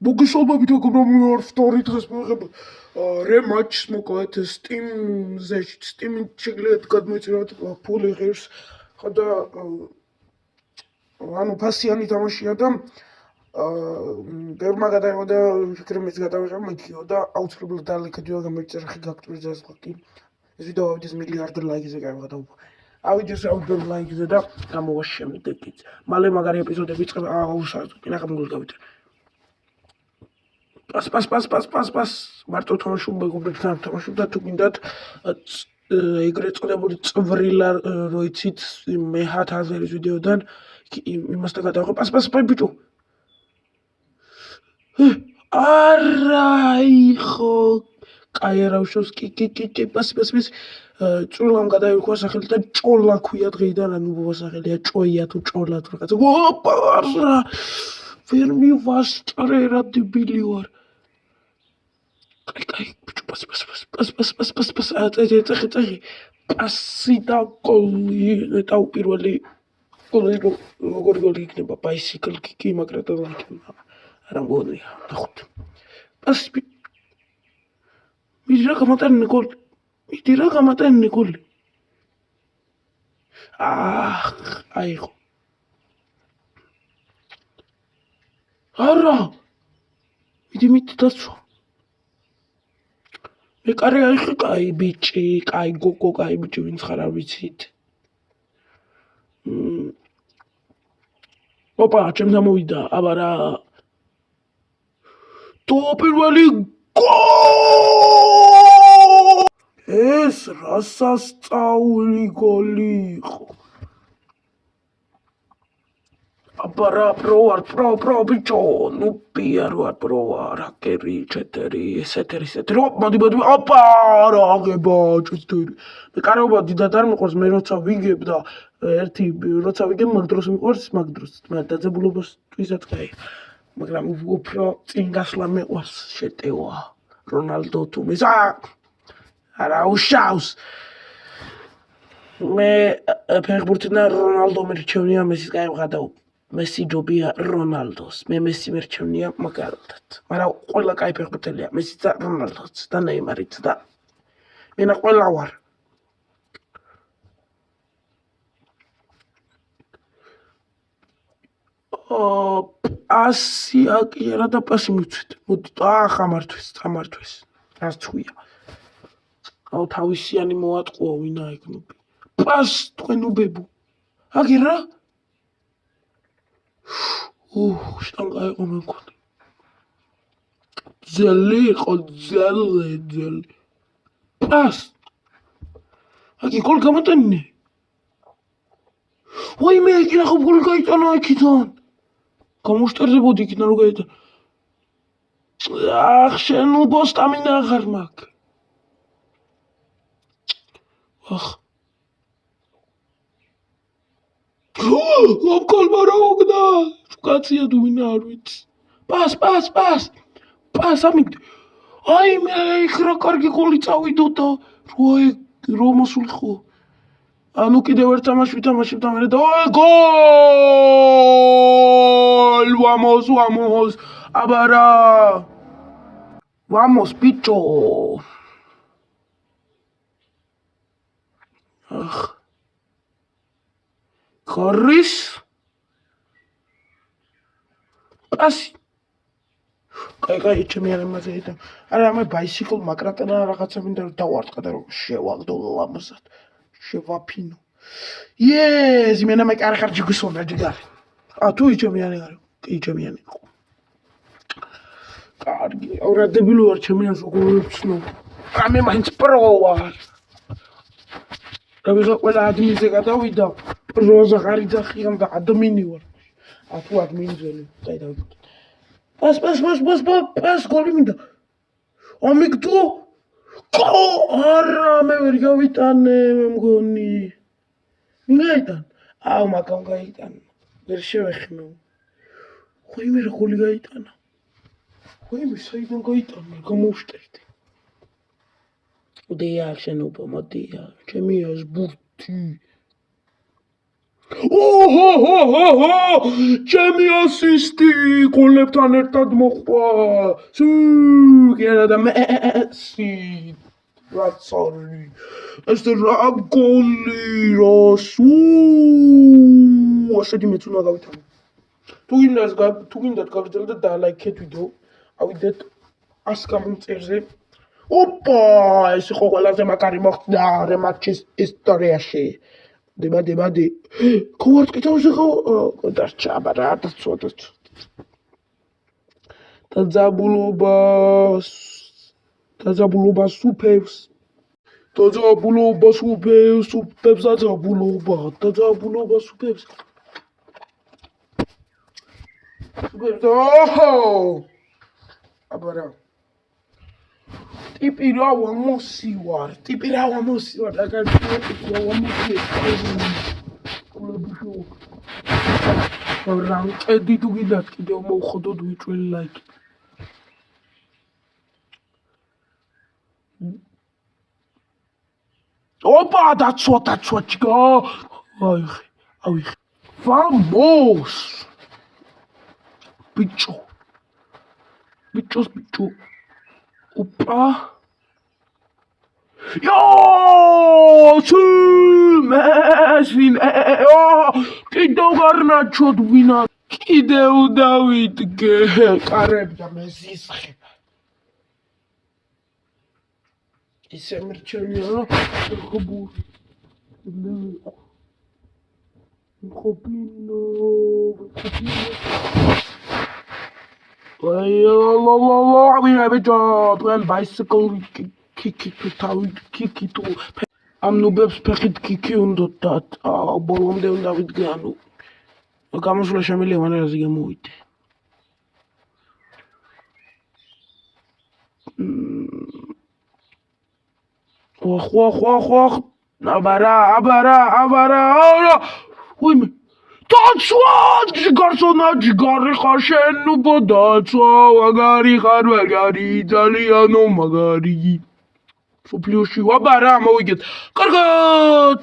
მოგესალმებით მეგობრებო, ვторой დღეს მივიღებ რემატჩს მოკლედ Steam-ზე, Steam-ი შეგიძლიათ გადმოეწერათ ფული ღირს, ხო და ანუ ფასიანი თამაშია და ბევრმა გადაიღო და ვფიქრე მეც გადავიღებ მეკიო და აუცილებლად დალექადიო გამეწერა ხი გაქტურიზეს ხოთი. ეს ვიდეო ავიდეს მილიარდ ლაიქზე გავიღო და ავიდეს აუდიო ლაიქზე და გამოვა შემდეგიც. მალე მაგარი ეპიზოდები იწყება, აუშავთ, კინახა მოგულგავით. Pas. მარტო თამაშობ მეგობრებთან თამაშობ და თუ გინდათ ეგრეთ წოდებული წვრილა რო იცით მე 1000-ის ვიდეოდან იმასთან გადავიღე. Pas ბიჭო. არაიხო. კაი არა უშავს კი pas. წვრილამ გადაირქვა სახელი და ჭოლა ქვია დღეიდან ანუ მოსახელია ჭოია თუ ჭოლა თუ რაღაცა. ოპა არა. ვერ მივასწრე რა დებილი ვარ. კაი ბიჭო pas აწეწი პასი და გოლი და პირველი გოლი როგორ გოლი იქნება ბაისიკლ კი მაგრათა იქნება არა მგონია ნახოთ პასი მიდი რა გამატანე გოლი აიხო არა მიდი დასვა მე კარი აიხე კაი ბიჭი, კაი გოგო, კაი ბიჭი ვინც ხარ არ ვიცით. ოპა, ჩემს ამოვიდა, აბა რა. თუ პირველი გოლ! ეს რასასწაული გოლი იყო. აბა რა პრო ბიჭო, ნუ პიარ ვარ პრო ვარ, ჰაკერი, ჩეტერი, ესეთერი. მოდი, ოპა, რა აღება, ჩეტერი. მე კარგობა დიდად არ მიყვარს, მე როცა ვიგებ და როცა ვიგებ მაგ დროს მიყვარს, მაგ დროს. მაგრამ დაძაბულობასთვისაც კაი. მაგრამ უფრო წინ გასვლა მეყვარს, შეტევა. რონალდო თუ მეს არა უშავს. მე ფეხბურთიდან რონალდო მერჩევნია, მესის გაემღა და მესი ჯობია რონალდოს. მე მესი მერჩევნია მაგალითად. მაგრამ ყველა კაი ფეხბურთელია, მესიც და რონალდოც და ნეიმარიც და მენა ყველა ვარ. პასი აკი არა და პასი მივცეთ. მოდი, ამართვეს. რას ცხვია. აუ თავისიანი მოატყუა ვინა ეგნობი. პას თქვენ უბებო. აკი რა? შტანგა იყო მე მქონი. ძელი იყო, ძელი. პას. აკი გოლ გამატანე. ვაიმე, აკი რა გოლ გაიტანა აქიდან. გამოშტერდებოდი იქიდან რო გაიტანა. შენ უბო სტამინა აღარ მაქვს. გოლმა რა მოგდა? კაცია თუ ვინ არ ვიცი. პას ამიგდე. აი მე იქ რა კარგი გოლი წავიდო და რო მოსულიყო. ანუ კიდევ ერთ თამაში ვითამაშებ და მე და გოლ! Vamos! აბა რა! Vamos, bicho! ხარის პასი კაი ჩემი არამაზე და არა მე ბაისიკლ მაგრატა და რაღაცა მინდა რომ დავარტყა და რომ შევალდო ლამაზად შევაფინო იეს მე მე კარხარჯი გუსონა ჯიგარი თუ ჩემი არა კი ჩემი არა კარგი აურა დებილო არ ჩემი არ როგორიცნო მე მაინც პრო ვარ რა ვიღა ყველა ადმინზე გადავიდა როზა ღარიძახიან და ადმინი ვარ. თუ ადმინზელი. კაი დავიქოთ. პას გოლი მინდა. ამიგდო. არა მე ვერ გავიტანე მე მგონი. ვინ გაიტანა? აუ მაგამ გაიტანა. ვერ შევეხმე. ხოიმე რა გოლი გაიტანა. ხოიმე საიდან გაიტანა გამოვშტერდი. ოდია შენობა მოდია. ჩემი აზბურთი. ოჰო ჩემი ასისტი გოლებთან ერთად მოხდა სუ კერა და მესი რაცორი ეს რა გოლი როსუ ასეთი მეც უნდა გავითამო თუ გინდათ გავიძრდეთ და ლაიქეთ ვიდეო ავიდეთ 100 გამომწერზე ოპა ეს იყო ყველაზე მაგარი მოხდა რემატჩის ისტორიაში დებადი ქوارت კითხვაზე ხო დარჩა აბარა დაცვა დაძაბულობა სუფევს ოჰო აბარა ტიპი რა ვამოსივარ და რამყედი თუ გინდათ კიდევ მოვხოდოთ ვიჭველი ლაიქი ოპა დაცვა ჩიგა ავიხე vamos bicho ოპა კიდევ გარნაჩოდ ვინა კიდევ დავიდგე კარები და მეზისხება ისე მრჩენია რა ხობური ხობინო ვინა ბიჭო თქვენ ბაისკл კიკი თუ ამ ნუბებს ფეხით კიკი უნდათ და ბოლომდე უნდა ვიდგე ანუ გამოსვლა შემიძლია მანერაზე გამოვიდე ხვა აბარა ვიმე დაცვა ჯგარი ხარ შენ უბო დაცვა მაგარი ხარ ძალიანო მაგარი სოფლიოში აბარა მოვიგეთ კარგად